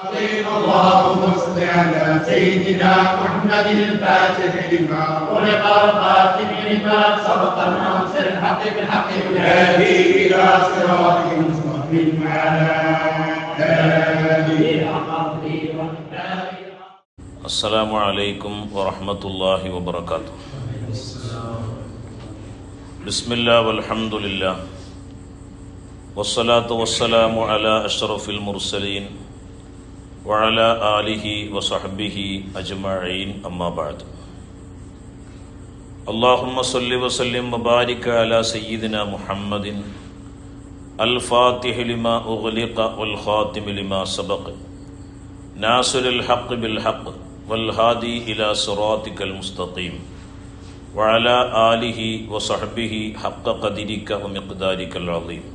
اللهم صل على سيدنا محمد الفاتح لما ولق الخاتم لما سبق الناصر الحق بالحق والهادي الى صراطك المستقيم وعلى اله السلام عليكم ورحمة الله وبركاته. بسم الله والحمد لله والصلاة والسلام على أشرف المرسلين وعلى آله وصحبه أجمعين أما بعد. اللهم صل وسلم وبارك على سيدنا محمد الفاتح لما أغلق والخاتم لما سبق ناصر الحق بالحق والهادي إلى صراطك المستقيم وعلى آله وصحبه حق قدرك ومقدارك العظيم.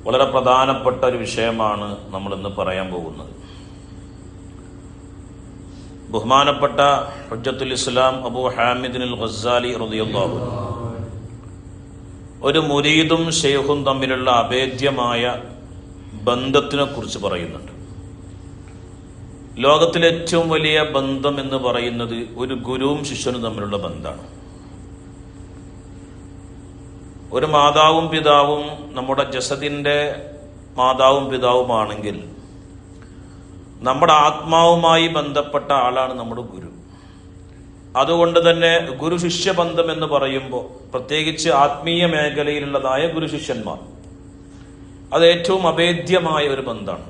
വളരെ പ്രധാനപ്പെട്ട ഒരു വിഷയമാണ് നമ്മളിന്ന് പറയാൻ പോകുന്നത്. ബഹുമാനപ്പെട്ട ഹുജ്ജത്തുൽ ഇസ്ലാം അബൂ ഹാമിദ് അൽ ഗസ്സാലി റളിയല്ലാഹു അൻഹു ഒരു മുരീദും ഷെയ്ഖും തമ്മിലുള്ള അഭേദ്യമായ ബന്ധത്തിനെ കുറിച്ച് പറയുന്നുണ്ട്. ലോകത്തിലെ ഏറ്റവും വലിയ ബന്ധം എന്ന് പറയുന്നത് ഒരു ഗുരുവും ശിഷ്യനും തമ്മിലുള്ള ബന്ധമാണ്. ഒരു മാതാവും പിതാവും നമ്മുടെ ജസദിൻ്റെ മാതാവും പിതാവുമാണെങ്കിൽ നമ്മുടെ ആത്മാവുമായി ബന്ധപ്പെട്ട ആളാണ് നമ്മുടെ ഗുരു. അതുകൊണ്ട് തന്നെ ഗുരു ശിഷ്യ ബന്ധം എന്ന് പറയുമ്പോൾ പ്രത്യേകിച്ച് ആത്മീയ മേഖലയിലുള്ളതായ ഗുരു ശിഷ്യന്മാർ അത് ഏറ്റവും അഭേദ്യമായ ഒരു ബന്ധമാണ്.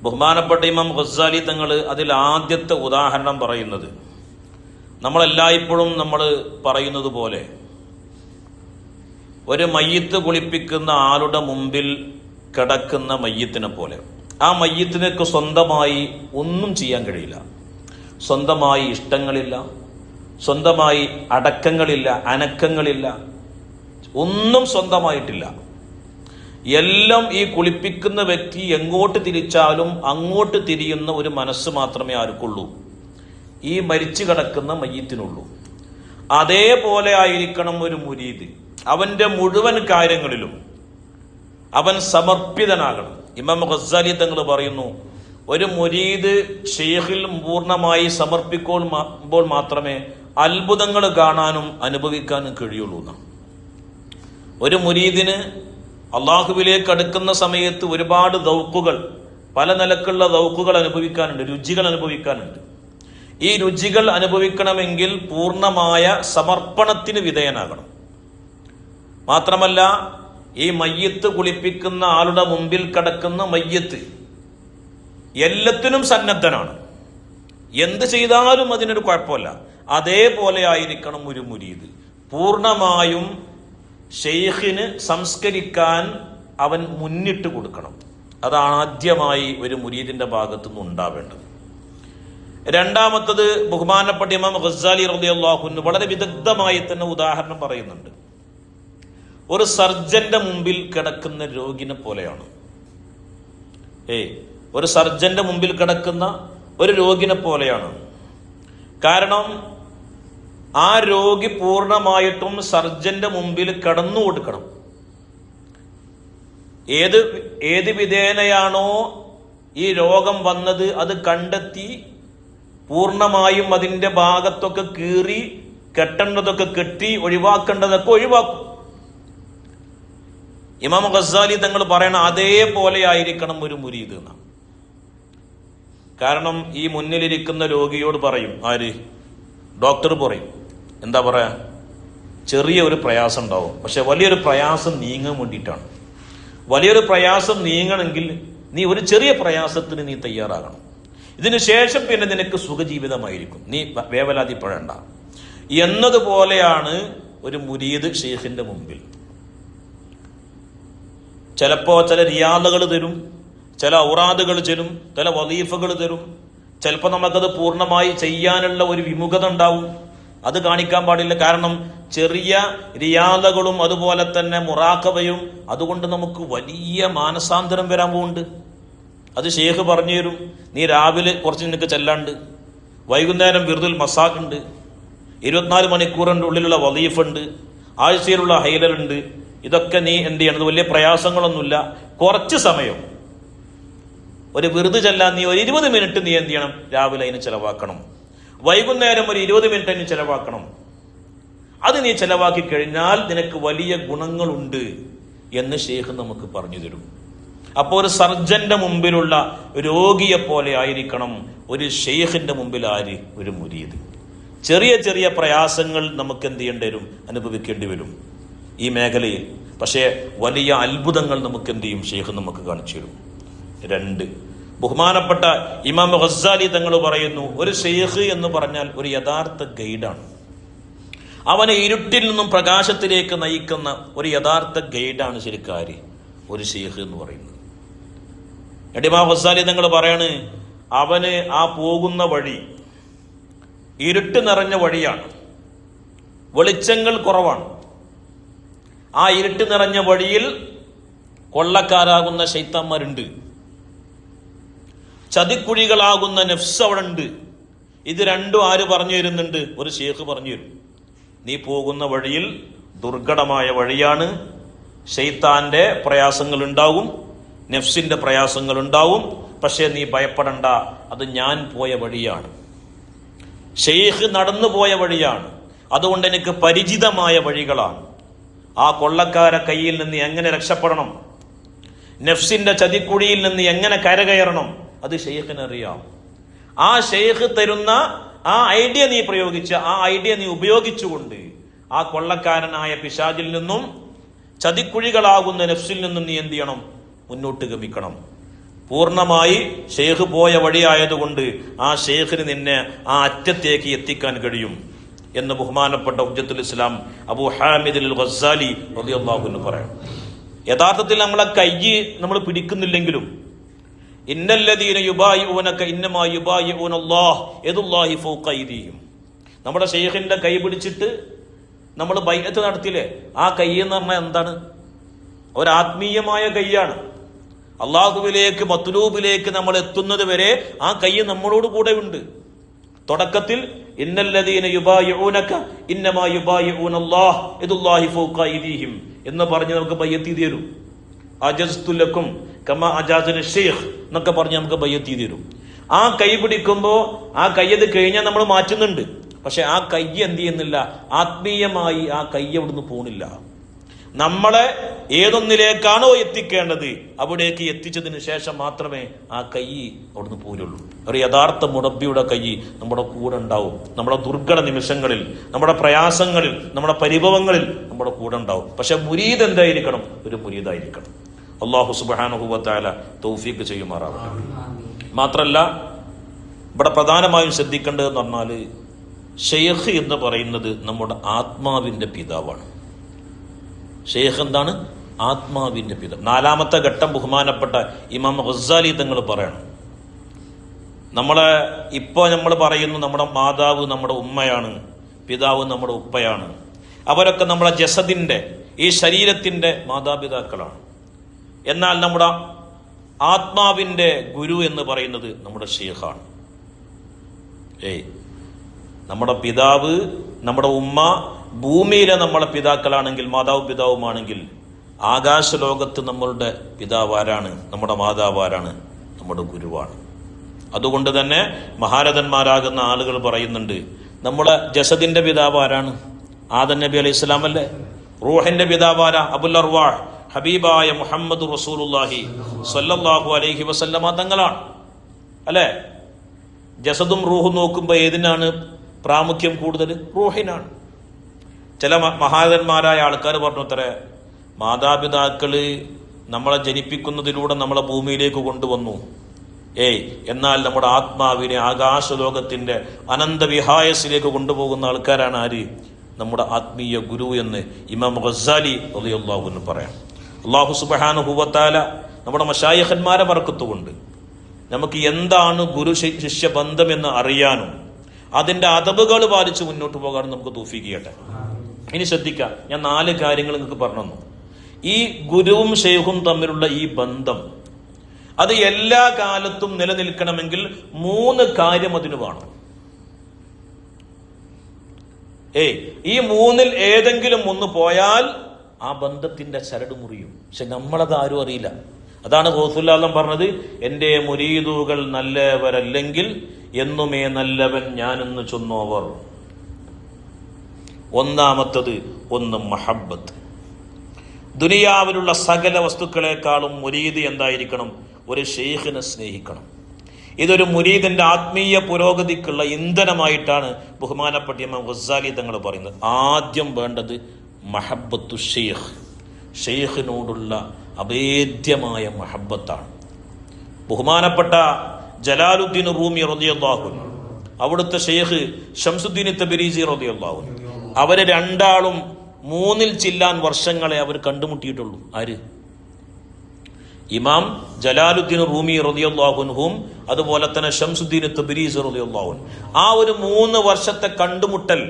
ബഹുമാനപ്പെട്ട ഇമാം ഗസ്സാലി തങ്ങൾ അതിൽ ആദ്യത്തെ ഉദാഹരണം പറയുന്നത് നമ്മളെല്ലായ്പ്പോഴും നമ്മൾ പറയുന്നത് പോലെ ഒരു മയ്യിത്ത് കുളിപ്പിക്കുന്ന ആളുടെ മുമ്പിൽ കിടക്കുന്ന മയ്യിത്തിനെ പോലെ. ആ മയ്യിത്തിനൊക്കെ സ്വന്തമായി ഒന്നും ചെയ്യാൻ കഴിയില്ല. സ്വന്തമായി ഇഷ്ടങ്ങളില്ല, സ്വന്തമായി അടക്കങ്ങളില്ല, അനക്കങ്ങളില്ല, ഒന്നും സ്വന്തമായിട്ടില്ല. എല്ലാം ഈ കുളിപ്പിക്കുന്ന വ്യക്തി എങ്ങോട്ട് തിരിച്ചാലും അങ്ങോട്ട് തിരിയുന്ന ഒരു മനസ്സ് മാത്രമേ ആർക്കുള്ളൂ, ഈ മരിച്ചു കിടക്കുന്ന മയ്യിത്തിനുള്ളൂ. അതേപോലെ ആയിരിക്കണം ഒരു മുരീദ്. അവന്റെ മുഴുവൻ കാര്യങ്ങളിലും അവൻ സമർപ്പിതനാകണം. ഇമാം ഗസ്സാലി തങ്ങൾ പറയുന്നു, ഒരു മുരീദ് ഷെയ്ഖിൽ പൂർണ്ണമായി സമർപ്പിക്കുമ്പോൾ മാത്രമേ അത്ഭുതങ്ങൾ കാണാനും അനുഭവിക്കാനും കഴിയുള്ളൂ എന്നാണ്. ഒരു മുരീദിന് അള്ളാഹുവിലേക്ക് അടുക്കുന്ന സമയത്ത് ഒരുപാട് ദൗക്കുകൾ, പല നിലക്കുള്ള ദൗക്കുകൾ അനുഭവിക്കാനുണ്ട്, രുചികൾ അനുഭവിക്കാനുണ്ട്. ഈ രുചികൾ അനുഭവിക്കണമെങ്കിൽ പൂർണ്ണമായ സമർപ്പണത്തിന് വിധേയനാകണം. മാത്രമല്ല, ഈ മയ്യിത്ത് കുളിപ്പിക്കുന്ന ആളുടെ മുമ്പിൽ കിടക്കുന്ന മയ്യിത്ത് എല്ലാത്തിനും സന്നദ്ധനാണ്. എന്ത് ചെയ്താലും അതിനൊരു കുഴപ്പമില്ല. അതേപോലെ ആയിരിക്കണം ഒരു മുരീദ്. പൂർണ്ണമായും ഷെയ്ഖിന് സംസ്കരിക്കാൻ അവൻ മുന്നിട്ട് കൊടുക്കണം. അതാണ് ആദ്യമായി ഒരു മുരീദിന്റെ ഭാഗത്തു നിന്ന് ഉണ്ടാവേണ്ടത്. രണ്ടാമത്തത് ബഹുമാനപ്പെട്ട ഇമാം ഗസ്സാലി റളിയല്ലാഹു അൻഹു വളരെ വിദഗ്ധമായി തന്നെ ഉദാഹരണം പറയുന്നുണ്ട്. ഒരു സർജന്റെ മുമ്പിൽ കിടക്കുന്ന രോഗിനെ പോലെയാണ്. ഒരു സർജന്റെ മുമ്പിൽ കിടക്കുന്ന ഒരു രോഗിനെ പോലെയാണ്. കാരണം ആ രോഗി പൂർണ്ണമായിട്ടും സർജന്റെ മുമ്പിൽ കടന്നു കൊടുക്കണം. ഏത് വിധേനയാണോ ഈ രോഗം വന്നത് അത് കണ്ടെത്തി പൂർണ്ണമായും അതിന്റെ ഭാഗത്തൊക്കെ കീറി കെട്ടേണ്ടതൊക്കെ കെട്ടി ഒഴിവാക്കേണ്ടതൊക്കെ ഒഴിവാക്കും. ഇമാം ഗസ്സാലി തങ്ങൾ പറയണ അതേപോലെ ആയിരിക്കണം ഒരു മുരീദ് എന്നാണ്. കാരണം ഈ മുന്നിലിരിക്കുന്ന രോഗിയോട് പറയും, ആര്? ഡോക്ടർ പറയും, എന്താ പറയാ, ചെറിയ ഒരു പ്രയാസം ഉണ്ടാവും, പക്ഷെ വലിയൊരു പ്രയാസം നീങ്ങാൻ വേണ്ടിയിട്ടാണ്. വലിയൊരു പ്രയാസം നീങ്ങണമെങ്കിൽ നീ ഒരു ചെറിയ പ്രയാസത്തിന് നീ തയ്യാറാകണം. ഇതിനു ശേഷം പിന്നെ നിനക്ക് സുഖജീവിതമായിരിക്കും, നീ വേവലാതിപ്പെടേണ്ട എന്നതുപോലെയാണ് ഒരു മുരീദ് ഷെയ്ഖിന്റെ മുമ്പിൽ. ചിലപ്പോ ചില റിയാദകൾ തരും, ചില ഔറാദുകൾ തരും, ചില വലീഫകൾ തരും. ചിലപ്പോൾ നമുക്കത് പൂർണ്ണമായി ചെയ്യാനുള്ള ഒരു വിമുഖത ഉണ്ടാവും, അത് കാണിക്കാൻ പാടില്ല. കാരണം ചെറിയ റിയാദകളും അതുപോലെ തന്നെ മുറാഖബയും, അതുകൊണ്ട് നമുക്ക് വലിയ മാനസാന്തരം വരാൻ പോകുന്നുണ്ട്. അത് ഷെയ്ഖ് പറഞ്ഞു തരും. നീ രാവിലെ കുറച്ച് നിനക്ക് ചെല്ലാണ്ട്, വൈകുന്നേരം വിർദുൽ മസാഖ് ഉണ്ട്, 24 മണിക്കൂറിൻ്റെ ഉള്ളിലുള്ള വലീഫ് ഉണ്ട്, ആഴ്ചയിലുള്ള ഹൈലലുണ്ട്. ഇതൊക്കെ നീ എന്ത് ചെയ്യണം, വലിയ പ്രയാസങ്ങളൊന്നുമില്ല. കുറച്ച് സമയം ഒരു വിറുത് ചെല്ലാൻ നീ ഒരു 20 മിനിറ്റ് നീ എന്ത് ചെയ്യണം, രാവിലെ അതിന് ചെലവാക്കണം. വൈകുന്നേരം ഒരു 20 മിനിറ്റ് അതിന് ചെലവാക്കണം. അത് നീ ചെലവാക്കി കഴിഞ്ഞാൽ നിനക്ക് വലിയ ഗുണങ്ങളുണ്ട് എന്ന് ഷെയ്ഖ് നമുക്ക് പറഞ്ഞു തരും. അപ്പോൾ ഒരു സർജന്റെ മുമ്പിലുള്ള രോഗിയെ പോലെ ആയിരിക്കണം ഒരു ഷെയ്ഖിന്റെ മുമ്പിൽ ആര്, ഒരു മുരീദ്. ചെറിയ ചെറിയ പ്രയാസങ്ങൾ നമുക്ക് എന്ത് ചെയ്യേണ്ടി വരും, അനുഭവിക്കേണ്ടി വരും ഈ മേഖലയിൽ. പക്ഷേ വലിയ അത്ഭുതങ്ങൾ നമുക്ക് എന്ത് ചെയ്യും, ഷെയ്ഖ് നമുക്ക് കാണിച്ചു തരും. 2, ബഹുമാനപ്പെട്ട ഇമാം ഗസ്സാലി തങ്ങൾ പറയുന്നു, ഒരു ഷെയ്ഖ് എന്ന് പറഞ്ഞാൽ ഒരു യഥാർത്ഥ ഗൈഡാണ്. അവനെ ഇരുട്ടിൽ നിന്നും പ്രകാശത്തിലേക്ക് നയിക്കുന്ന ഒരു യഥാർത്ഥ ഗൈഡാണ് ശരിക്കാര് ഒരു ഷെയ്ഖ് എന്ന് പറയുന്നത്. ഇമാം ഗസ്സാലി തങ്ങൾ പറയാണ്, അവന് ആ പോകുന്ന വഴി ഇരുട്ട് നിറഞ്ഞ വഴിയാണ്, വെളിച്ചങ്ങൾ കുറവാണ്. ആ ഇരുട്ട് നിറഞ്ഞ വഴിയിൽ കൊള്ളക്കാരാകുന്ന ശൈത്താന്മാരുണ്ട്, ചതിക്കുഴികളാകുന്ന നഫ്സ് അവിടെ ഉണ്ട്. ഇത് രണ്ടും ആര് പറഞ്ഞു തരുന്നുണ്ട്, ഒരു ഷെയ്ഖ് പറഞ്ഞു തരും. നീ പോകുന്ന വഴിയിൽ ദുർഘടമായ വഴിയാണ്, ശൈത്താന്റെ പ്രയാസങ്ങൾ ഉണ്ടാവും, നഫ്സിന്റെ പ്രയാസങ്ങൾ ഉണ്ടാവും. പക്ഷേ നീ ഭയപ്പെടണ്ട, അത് ഞാൻ പോയ വഴിയാണ്, ഷെയ്ഖ് നടന്നു പോയ വഴിയാണ്, അതുകൊണ്ട് എനിക്ക് പരിചിതമായ വഴികളാണ്. ആ കൊള്ളക്കാര കയ്യിൽ നിന്ന് എങ്ങനെ രക്ഷപ്പെടണം, നഫ്സിന്റെ ചതിക്കുഴിയിൽ നിന്ന് എങ്ങനെ കരകയറണം, അത് ഷെയ്ഖിനറിയാം. ആ ഷെയ്ഖ് തരുന്ന ആ ഐഡിയ നീ പ്രയോഗിച്ച്, ആ ഐഡിയ നീ ഉപയോഗിച്ചുകൊണ്ട് ആ കൊള്ളക്കാരനായ പിശാചിൽ നിന്നും ചതിക്കുഴികളാകുന്ന നഫ്സിൽ നിന്നും നീ എന്ത് ചെയ്യണം, മുന്നോട്ട് ഗമിക്കണം. പൂർണ്ണമായി ഷെയ്ഖ് പോയ വഴിയായതുകൊണ്ട് ആ ഷെയ്ഖിന് നിന്നെ ആ അറ്റത്തേക്ക് എത്തിക്കാൻ കഴിയും എന്ന് ബഹുമാനപ്പെട്ട ഹുജ്ജത്തുൽ ഇസ്ലാം അബൂ ഹാമിദ് അൽ ഗസ്സാലി റളിയല്ലാഹു അൻഹു പറയാം. യഥാർത്ഥത്തിൽ നമ്മളെ കൈ നമ്മൾ പിടിക്കുന്നില്ലെങ്കിലും, ഇന്നല്ലദീന യുബായിഊനക ഇന്നമാ യുബായിഊനല്ലാഹ് യദുല്ലാഹി ഫൗക അയ്ദിഹിം, നമ്മുടെ ഷെയ്ഖിന്റെ കൈ പിടിച്ചിട്ട് നമ്മൾ ബൈഅത്ത് നടത്തിയില്ലേ, ആ കൈ എന്ന് പറഞ്ഞാൽ എന്താണ്, ഒരാത്മീയമായ കൈയാണ്. അള്ളാഹുവിലേക്ക് മത്ലൂബിലേക്ക് നമ്മൾ എത്തുന്നത് വരെ ആ കൈ നമ്മളോട് കൂടെ ഉണ്ട്. തുടക്കത്തിൽ ഇന്നല്ലദീന യുബായിഊനക ഇന്നമാ യുബായിഊനല്ലാഹ് യദുല്ലാഹി ഫൗക അയ്ദിഹിം എന്ന് പറഞ്ഞ് നമുക്ക് ബൈഅത്ത് ചെയ്തു തരും. അജസ്തു ലക്കും കമാ അജാസന ഷെയ്ഖ് എന്നൊക്കെ പറഞ്ഞ് നമുക്ക് ബൈഅത്ത് ചെയ്തു തരും. ആ കൈ പിടിക്കുമ്പോൾ ആ കൈ അത് കഴിഞ്ഞാൽ നമ്മൾ മാറ്റുന്നുണ്ട്. പക്ഷെ ആ കൈ എന്ത് ചെയ്യുന്നില്ല, ആത്മീയമായി ആ കൈ അവിടുന്ന് പോണില്ല. നമ്മളെ ഏതൊന്നിലേക്കാണോ എത്തിക്കേണ്ടത് അവിടേക്ക് എത്തിച്ചതിന് ശേഷം മാത്രമേ ആ കൈ അവിടുന്ന് പോരുള്ളൂ. ഒരു യഥാർത്ഥ മുറബിയുടെ കൈ നമ്മുടെ കൂടെ ഉണ്ടാവും. നമ്മുടെ ദുർഘട നിമിഷങ്ങളിൽ, നമ്മുടെ പ്രയാസങ്ങളിൽ, നമ്മുടെ പരിഭവങ്ങളിൽ നമ്മുടെ കൂടെ ഉണ്ടാവും. പക്ഷെ മുരീദ് എന്തായിരിക്കണം, ഒരു മുരീദായിരിക്കണം. അല്ലാഹു സുബ്ഹാനഹു വ തആല തൗഫീഖ് ചെയ്യുമാറാവട്ടെ. മാത്രല്ല ഇവിടെ പ്രധാനമായും ശ്രദ്ധിക്കേണ്ടതെന്ന് പറഞ്ഞാൽ, ഷെയ്ഖ് എന്ന് പറയുന്നത് നമ്മുടെ ആത്മാവിന്റെ പിതാവാണ്. ഷെയ്ഖ് എന്താണ്, ആത്മാവിന്റെ പിതാവ്. 4-ാമത്തെ ഘട്ടം ബഹുമാനപ്പെട്ട ഇമാം ഗസ്സാലി തങ്ങൾ പറയണം. നമ്മളെ ഇപ്പോൾ നമ്മൾ പറയുന്നു നമ്മുടെ മാതാവ് നമ്മുടെ ഉമ്മയാണ്, പിതാവ് നമ്മുടെ ഉപ്പയാണ്. അവരൊക്കെ നമ്മുടെ ജസദിന്റെ, ഈ ശരീരത്തിന്റെ മാതാപിതാക്കളാണ്. എന്നാൽ നമ്മുടെ ആത്മാവിന്റെ ഗുരു എന്ന് പറയുന്നത് നമ്മുടെ ഷെയ്ഖാണ്. നമ്മുടെ പിതാവ്, നമ്മുടെ ഉമ്മ ഭൂമിയിലെ നമ്മളെ പിതാക്കളാണെങ്കിൽ, മാതാവും പിതാവുമാണെങ്കിൽ, ആകാശലോകത്ത് നമ്മളുടെ പിതാവ് ആരാണ്, നമ്മുടെ മാതാവ് ആരാണ്, നമ്മുടെ ഗുരുവാണ്. അതുകൊണ്ട് തന്നെ മഹാരഥന്മാരാകുന്ന ആളുകൾ പറയുന്നുണ്ട്, നമ്മുടെ ജസദിന്റെ പിതാവ് ആരാണ്, ആദം നബി അലൈഹി ഇസ്ലാം അല്ലേ. റൂഹിന്റെ പിതാവ് ആരാ, അബുൽ അർവാഹ് ഹബീബായ മുഹമ്മദ് റസൂലുള്ളാഹി സ്വല്ലല്ലാഹു അലൈഹി വസല്ലമ തങ്ങളാണ് അല്ലെ. ജസദും റൂഹും നോക്കുമ്പോൾ ഏതിനാണ് പ്രാമുഖ്യം കൂടുതൽ? റൂഹിനാണ്. ചില മഹാരഥന്മാരായ ആൾക്കാർ പറഞ്ഞു, അത്ര മാതാപിതാക്കള് നമ്മളെ ജനിപ്പിക്കുന്നതിലൂടെ നമ്മളെ ഭൂമിയിലേക്ക് കൊണ്ടുവന്നു, എന്നാൽ നമ്മുടെ ആത്മാവിനെ ആകാശലോകത്തിന്റെ അനന്തവിഹായസിലേക്ക് കൊണ്ടുപോകുന്ന ആൾക്കാരാണ് ആര്? നമ്മുടെ ആത്മീയ ഗുരു എന്ന് ഇമാം ഗസ്സാലി റളിയല്ലാഹു അൻഹു പറയാം. അല്ലാഹു സുബ്ഹാനഹു വ തആല നമ്മുടെ മശായിഖന്മാരെ ബർക്കത്തുകൊണ്ട് നമുക്ക് എന്താണ് ഗുരു ശിഷ്യ ബന്ധം എന്ന് അറിയാനും അതിന്റെ അദബുകൾ പാലിച്ച് മുന്നോട്ട് പോകാനും നമുക്ക് തൗഫീഖ് ചെയ്യട്ടെ. ഇനി ശ്രദ്ധിക്കാം, ഞാൻ 4 കാര്യങ്ങൾ നിങ്ങൾക്ക് പറഞ്ഞു തന്നു. ഈ ഗുരുവും ഷെയ്ഖും തമ്മിലുള്ള ഈ ബന്ധം അത് എല്ലാ കാലത്തും നിലനിൽക്കണമെങ്കിൽ 3 കാര്യം അതിന് വേണം. ഈ 3-ൽ ഏതെങ്കിലും ഒന്ന് പോയാൽ ആ ബന്ധത്തിന്റെ ചരട് മുറിയും. പക്ഷെ നമ്മളത് ആരും അറിയില്ല. അതാണ് ഗൗസുൽ പറഞ്ഞത്, എൻ്റെ മുരീദുകൾ നല്ലവരല്ലെങ്കിൽ എന്നുമേ നല്ലവൻ ഞാനെന്ന് ചൊന്നോവർ. ഒന്നാമത്തത് മഹബ്ബത്ത്. ദുനിയാവിലുള്ള സകല വസ്തുക്കളെക്കാളും മുരീദ് എന്തായിരിക്കണം? ഒരു ഷെയ്ഖിനെ സ്നേഹിക്കണം. ഇതൊരു മുരീദിന്റെ ആത്മീയ പുരോഗതിക്കുള്ള ഇന്ധനമായിട്ടാണ് ബഹുമാനപ്പെട്ട ഇമാം ഗസാലി തങ്ങൾ പറയുന്നത്. ആദ്യം വേണ്ടത് മഹബ്ബത്തു ഷെയ്ഖ്, ഷെയ്ഖിനോടുള്ള അഭേദ്യമായ മഹബ്ബത്താണ്. ബഹുമാനപ്പെട്ട ജലാലുദ്ദീൻ റൂമി റളിയല്ലാഹു അൻഹു, അവിടുത്തെ ഷെയ്ഖ് ശംസുദ്ദീൻ തബരീസി റളിയല്ലാഹു അൻഹു, അവര് രണ്ടാളും 3 ചില്ലാൻ വർഷങ്ങളെ അവർ കണ്ടുമുട്ടിയിട്ടുള്ളൂ. ആര്? ഇമാം ജലാലുദ്ദീൻ റൂമി റളിയല്ലാഹു അൻഹും അതുപോലെ തന്നെ ശംസുദ്ദീൻ തബരീസി റളിയല്ലാഹു അൻഹു. ആ ഒരു 3 വർഷത്തെ കണ്ടുമുട്ടൽ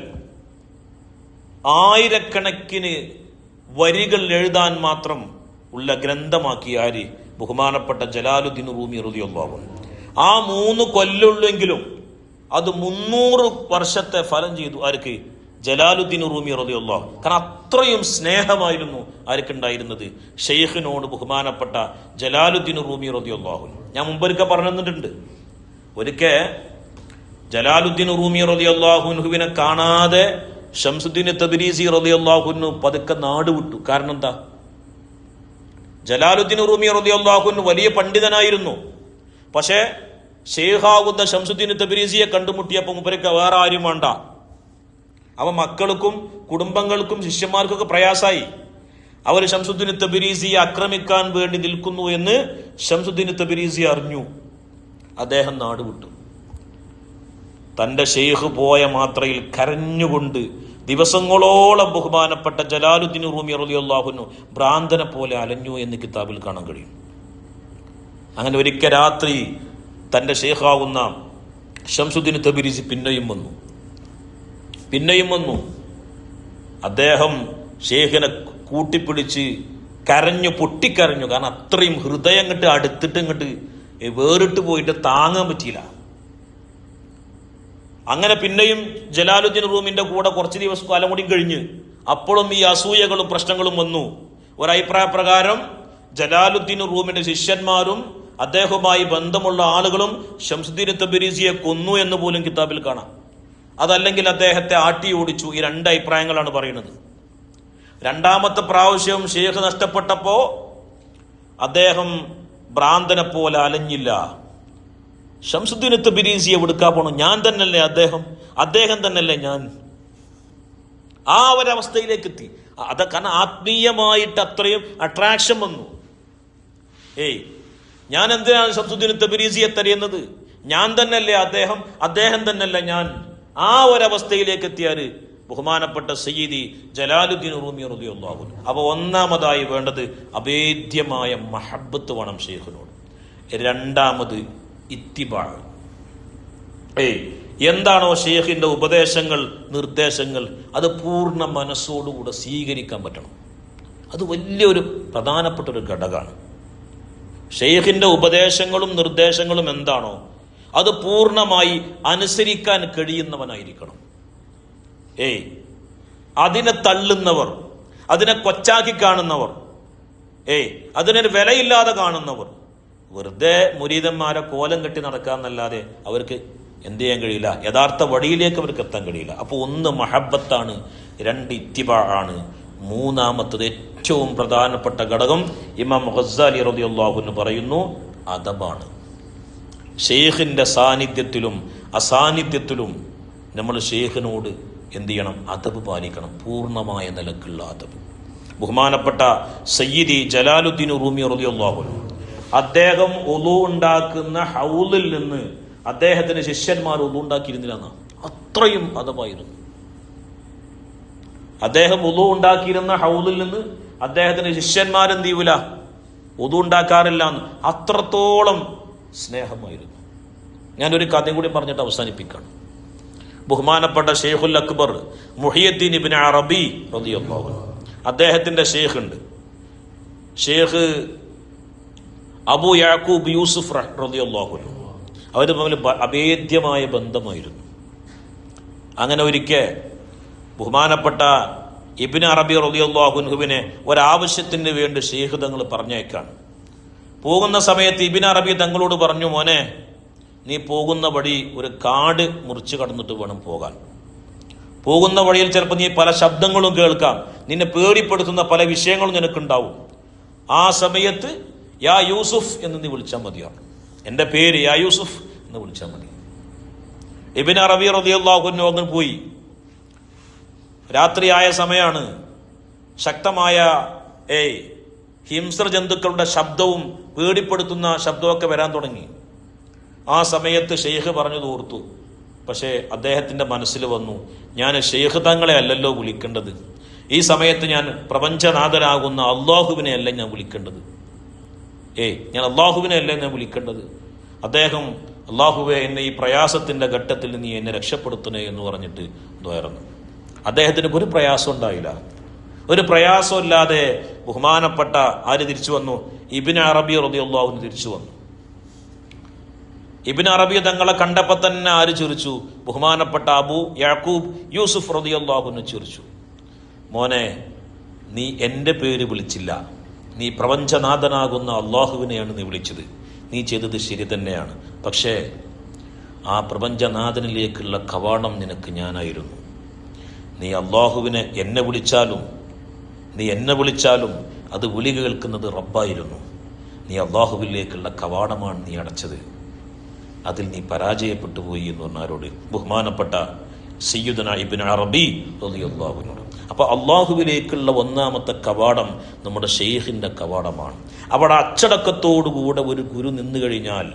ആയിരക്കണക്കിന് വരികൾ എഴുതാൻ മാത്രം ഉള്ള ഗ്രന്ഥമാക്കി ആര്? ബഹുമാനപ്പെട്ട ജലാലുദ്ദീൻ റൂമി റളിയല്ലാഹു അൻഹു. ആ 3 കൊല്ലുള്ളെങ്കിലും അത് 300 വർഷത്തെ ഫലം ചെയ്തു. ആർക്ക്? ജലാലുദ്ദീൻ റൂമി റളിയല്ലാഹു. കാരണം അത്രയും സ്നേഹമായിരുന്നു ആർക്കുണ്ടായിരുന്നത്? ഷെയ്ഖിനോട് ബഹുമാനപ്പെട്ട ജലാലുദ്ദീൻ റൂമി റളിയല്ലാഹു. ഞാൻ മുമ്പൊരിക്കൽ പറഞ്ഞു തന്നിട്ടുണ്ട്. ഒരിക്കൽ ജലാലുദ്ദീൻ റൂമി റളിയല്ലാഹുവിനെ കാണാതെ ശംസുദ്ദീൻ തബരീസി റളിയല്ലാഹു പതുക്കെ നാട് വിട്ടു. കാരണം എന്താ? ജലാലുദ്ദീൻ റൂമി റളിയല്ലാഹു വലിയ പണ്ഡിതനായിരുന്നു. പക്ഷേ ഷെയ്ഖാകുന്ന ശംസുദ്ദീൻ തബരീസിയെ കണ്ടുമുട്ടിയപ്പോൾ മുമ്പരക്ക് വേറെ ആരും വേണ്ട. അവ മക്കൾക്കും കുടുംബങ്ങൾക്കും ശിഷ്യന്മാർക്കൊക്കെ പ്രയാസായി. അവർ ശംസുദ്ദീൻ തബരീസിയെ ആക്രമിക്കാൻ വേണ്ടി നിൽക്കുന്നു എന്ന് ശംസുദ്ദീൻ തബരീസി അറിഞ്ഞു. അദ്ദേഹം നാടുവിട്ടു. തന്റെ ഷെയ്ഖ് പോയ മാത്രയിൽ കരഞ്ഞുകൊണ്ട് ദിവസങ്ങളോളം ബഹുമാനപ്പെട്ട ജലാലുദ്ദീൻ റൂമി റളിയല്ലാഹു അൻഹു ഭ്രാന്തനെ പോലെ അലഞ്ഞു എന്ന് കിതാബിൽ കാണാൻ കഴിയും. അങ്ങനെ ഒരിക്കൽ രാത്രി തന്റെ ഷെയ്ഖാവുന്ന ശംസുദ്ദീൻ തബരീസി പിന്നെയും വന്നു. അദ്ദേഹം ഷെയ്ഖിനെ കൂട്ടിപ്പിടിച്ച് പൊട്ടിക്കരഞ്ഞു. കാരണം അത്രയും ഹൃദയം അടുത്തിട്ട് വേറിട്ട് പോയിട്ട് താങ്ങാൻ പറ്റിയില്ല. അങ്ങനെ പിന്നെയും ജലാലുദ്ദീൻ റൂമിന്റെ കൂടെ കുറച്ച് ദിവസം കാലം കൂടി കഴിഞ്ഞ് അപ്പോഴും ഈ അസൂയകളും പ്രശ്നങ്ങളും വന്നു. ഒരഭിപ്രായ പ്രകാരം ജലാലുദ്ദീൻ റൂമിന്റെ ശിഷ്യന്മാരും അദ്ദേഹവുമായി ബന്ധമുള്ള ആളുകളും ശംസുദ്ദീൻ തബരീസിയെ കൊന്നു എന്ന് പോലും കിതാബിൽ കാണാം. അതല്ലെങ്കിൽ അദ്ദേഹത്തെ ആട്ടി ഓടിച്ചു. ഈ 2 അഭിപ്രായങ്ങളാണ് പറയുന്നത്. 2ാമത്തെ പ്രാവശ്യം ഷെയ്ഖ് നഷ്ടപ്പെട്ടപ്പോ അദ്ദേഹം ഭ്രാന്തനെ പോലെ അലഞ്ഞില്ല. ശംസുദ്ദീൻ തബരീസിയെ എടുക്കാൻ പോണം. ഞാൻ തന്നെയല്ലേ അദ്ദേഹം തന്നെയല്ലേ ഞാൻ. ആ ഒരവസ്ഥയിലേക്ക് എത്തി. കാരണം ആത്മീയമായിട്ട് അത്രയും അട്രാക്ഷൻ വന്നു. ഞാൻ എന്തിനാണ് ശംസുദ്ദീൻ തബരീസിയെ തരയുന്നത്? ഞാൻ തന്നെയല്ലേ അദ്ദേഹം തന്നെയല്ല ഞാൻ. ആ ഒരവസ്ഥയിലേക്ക് എത്തിയാല് ബഹുമാനപ്പെട്ട സയ്യിദി ജലാലുദ്ദീൻ റൂമി റളിയല്ലാഹു അൻഹു. അപ്പൊ ഒന്നാമതായി വേണ്ടത് അഭേദ്യമായ മഹബ്ബത്ത് വേണം ഷെയ്ഖിനോട്. 2ാമത് ഇത്തിബാ. എന്താണോ ഷെയ്ഖിന്റെ ഉപദേശങ്ങൾ, നിർദ്ദേശങ്ങൾ, അത് പൂർണ്ണ മനസ്സോടുകൂടെ സ്വീകരിക്കാൻ പറ്റണം. അത് വലിയൊരു പ്രധാനപ്പെട്ട ഒരു ഘടകമാണ്. ഷെയ്ഖിന്റെ ഉപദേശങ്ങളും നിർദ്ദേശങ്ങളും എന്താണോ അത് പൂർണ്ണമായി അനുസരിക്കാൻ കഴിയുന്നവനായിരിക്കണം. അതിനെ തള്ളുന്നവർ, അതിനെ കൊച്ചാക്കി കാണുന്നവർ, അതിനൊരു വിലയില്ലാതെ കാണുന്നവർ വെറുതെ മുരീദന്മാരെ കോലം കെട്ടി നടക്കാന്നല്ലാതെ അവർക്ക് എന്ത് ചെയ്യാൻ കഴിയില്ല. യഥാർത്ഥ വഴിയിലേക്ക് അവർക്ക് എത്താൻ കഴിയില്ല. അപ്പോൾ 1 മഹബ്ബത്താണ്, 2 ഇത്തിബാ ആണ്. 3ാമത്തത് ഏറ്റവും പ്രധാനപ്പെട്ട ഘടകം ഇമാം ഗസാലി റളിയല്ലാഹു അൻഹു പറയുന്നു, അദബാണ്. ഷെയ്ഖിന്റെ സാന്നിധ്യത്തിലും അസാന്നിധ്യത്തിലും നമ്മൾ ഷെയ്ഖിനോട് എന്ത് ചെയ്യണം? അദബ് പാലിക്കണം. പൂർണ്ണമായ നിലക്കുള്ള അദബ്. ബഹുമാനപ്പെട്ട സയ്യിദി ജലാലുദ്ദീൻ റൂമി റളിയല്ലാഹു അൻഹു അദ്ദേഹം ഉളു ഉണ്ടാക്കുന്ന ഹൗലിൽ നിന്ന് അദ്ദേഹത്തിന് ശിഷ്യന്മാർ ഉളു ഉണ്ടാക്കിയിരുന്നില്ല. അത്രയും അദബായിരുന്നു. അദ്ദേഹം ഉളു ഉണ്ടാക്കിയിരുന്ന ഹൗലിൽ നിന്ന് അദ്ദേഹത്തിന് ശിഷ്യന്മാരെന്ത് ചെയ്യൂല? ഉളു ഉണ്ടാക്കാറില്ല. അത്രത്തോളം സ്നേഹമായിരുന്നു. ഞാനൊരു കഥയും കൂടി പറഞ്ഞിട്ട് അവസാനിപ്പിക്കണം. ബഹുമാനപ്പെട്ട ഷെയ്ഖുൽ അക്ബർ മുഹിയുദ്ദീൻ ഇബ്നു അറബി റളിയല്ലാഹു അൻഹു, അദ്ദേഹത്തിന്റെ ഷെയ്ഖ് ഉണ്ട്, ഷെയ്ഖ് അബൂ യാക്കൂബ് യൂസുഫ് റളിയല്ലാഹു അൻഹു. അവർ തമ്മിൽ അഭേദ്യമായ ബന്ധമായിരുന്നു. അങ്ങനെ ഒരിക്കൽ ബഹുമാനപ്പെട്ട ഇബ്നു അറബി റളിയല്ലാഹു അൻഹുവിനെ ഒരാവശ്യത്തിന് വേണ്ടി ശൈഖ് തങ്ങൾ പറഞ്ഞേക്കാണ്. പോകുന്ന സമയത്ത് ഇബ്നു അറബി തങ്ങളോട് പറഞ്ഞു, മോനെ, നീ പോകുന്ന വഴി ഒരു കാട് മുറിച്ച് കടന്നിട്ട് വേണം പോകാൻ. പോകുന്ന വഴിയിൽ ചിലപ്പോൾ നീ പല ശബ്ദങ്ങളും കേൾക്കാം, നിന്നെ പേടിപ്പെടുത്തുന്ന പല വിഷയങ്ങളും നിനക്കുണ്ടാവും. ആ സമയത്ത് യാ യൂസുഫ് എന്ന് നീ വിളിച്ചാൽ മതിയാണ്. എൻ്റെ പേര് യാ യൂസുഫ് എന്ന് വിളിച്ചാൽ മതി. ഇബ്നു അറബി റളിയല്ലാഹു അൻഹു അങ്ങ് പോയി. രാത്രിയായ സമയമാണ്. ശക്തമായ ഹിംസ്ര ജന്തുക്കളുടെ ശബ്ദവും പേടിപ്പെടുത്തുന്ന ശബ്ദമൊക്കെ വരാൻ തുടങ്ങി. ആ സമയത്ത് ഷെയ്ഖ് പറഞ്ഞു തോർത്തു. പക്ഷേ അദ്ദേഹത്തിൻ്റെ മനസ്സിൽ വന്നു, ഞാൻ ഷെയ്ഖ് തങ്ങളെ അല്ലല്ലോ വിളിക്കേണ്ടത്. ഈ സമയത്ത് ഞാൻ പ്രപഞ്ചനാഥനാകുന്ന അള്ളാഹുവിനെ അല്ല ഞാൻ വിളിക്കേണ്ടത്. ഞാൻ അള്ളാഹുവിനെ അല്ല ഞാൻ വിളിക്കേണ്ടത്. അദ്ദേഹം, അള്ളാഹുവെ, എന്നെ ഈ പ്രയാസത്തിൻ്റെ ഘട്ടത്തിൽ നീ എന്നെ രക്ഷപ്പെടുത്തണേ എന്ന് പറഞ്ഞിട്ട് ദ്വാരുന്നു. അദ്ദേഹത്തിന് ഒരു പ്രയാസം ഉണ്ടായില്ല. ഒരു പ്രയാസമില്ലാതെ ബഹുമാനപ്പെട്ട ആര് തിരിച്ചു വന്നു? ഇബ്നു അറബി റളിയല്ലാഹു അൻഹു തിരിച്ചു വന്നു. ഇബ്നു അറബി തങ്ങളെ കണ്ടപ്പോൾ തന്നെ ആര് ചിരിച്ചു? ബഹുമാനപ്പെട്ട അബൂ യാക്കൂബ് യൂസുഫ് റളിയല്ലാഹു അൻഹു ചിരിച്ചു. മോനെ, നീ എൻ്റെ പേര് വിളിച്ചില്ല, നീ പ്രപഞ്ചനാഥനാകുന്ന അള്ളാഹുവിനെയാണ് നീ വിളിച്ചത്. നീ ചെയ്തത് ശരി തന്നെയാണ്. പക്ഷേ ആ പ്രപഞ്ചനാഥനിലേക്കുള്ള കവാടം നിനക്ക് ഞാനായിരുന്നു. നീ അള്ളാഹുവിനെ എന്നെ വിളിച്ചാലും അത് വിളി കേൾക്കുന്നത് റബ്ബായിരുന്നു. നീ അള്ളാഹുവിലേക്കുള്ള കവാടമാണ് നീ അടച്ചത്. അതിൽ നീ പരാജയപ്പെട്ടു പോയി എന്ന് പറഞ്ഞാരോട് ബഹുമാനപ്പെട്ട സയ്യിദുന ഇബ്നു അറബി റളിയല്ലാഹു അൻഹു. അപ്പോൾ അള്ളാഹുവിലേക്കുള്ള ഒന്നാമത്തെ കവാടം നമ്മുടെ ഷെയ്ഖിൻ്റെ കവാടമാണ്. അവിടെ അച്ചടക്കത്തോടുകൂടെ ഒരു ഗുരു നിന്നു കഴിഞ്ഞാൽ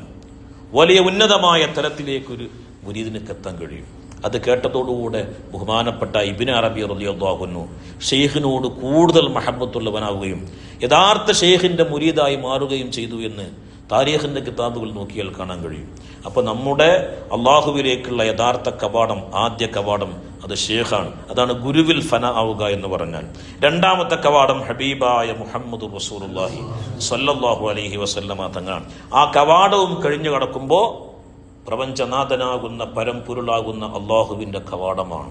വലിയ ഉന്നതമായ തലത്തിലേക്കൊരു മുരീദിനക്ക് എത്താൻ കഴിയും. അത് കേട്ടതോടുകൂടെ ബഹുമാനപ്പെട്ട ഇബ്നു അറബി റളിയല്ലാഹു അൻഹു ഷെയ്ഖിനോട് കൂടുതൽ മഹബത്തുള്ളവനാവുകയും യഥാർത്ഥ ഷെയ്ഖിൻ്റെ മുരീദായി മാറുകയും ചെയ്തു എന്ന് താരീഖിൻ്റെ കിതാബുകൾ നോക്കിയാൽ കാണാൻ കഴിയും. അപ്പോൾ നമ്മുടെ അള്ളാഹുവിലേക്കുള്ള യഥാർത്ഥ കവാടം, ആദ്യ കവാടം അത് ഷെയ്ഖാണ്. അതാണ് ഗുരുവിൽ ഫന ആവുക എന്ന് പറഞ്ഞാൽ. രണ്ടാമത്തെ കവാടം ഹബീബായ മുഹമ്മദ് റസൂലുള്ളാഹി സ്വല്ലല്ലാഹു അലൈഹി വസല്ലമ തങ്ങളാണ്. ആ കവാടവും കഴിഞ്ഞു കടക്കുമ്പോൾ പ്രപഞ്ചനാഥനാകുന്ന പരമ്പൊരുളാകുന്ന അള്ളാഹുവിൻ്റെ കവാടമാണ്.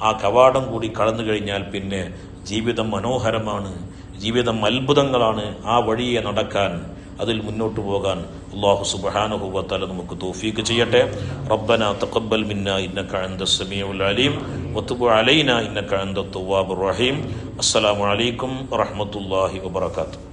ആ കവാടം കൂടി കടന്നു കഴിഞ്ഞാൽ പിന്നെ ജീവിതം മനോഹരമാണ്, ജീവിതം അത്ഭുതങ്ങളാണ്. ആ വഴിയെ നടക്കാൻ, അതിൽ മുന്നോട്ട് പോകാൻ അല്ലാഹു സുബ്ഹാനഹു വ തആല നമുക്ക് തൗഫീഖ് ചെയ്യട്ടെ. റബ്ബനാ തഖബ്ബൽ മിന്നാ ഇന്നക അൻതസ് സമീഉൽ അലീം വതുബ് അലൈനാ ഇന്നക അൻതത് തവ്വാബുർ റഹീം. അസ്സലാമു അലൈക്കും വറഹ്മത്തുള്ളാഹി വബറകാതുഹു.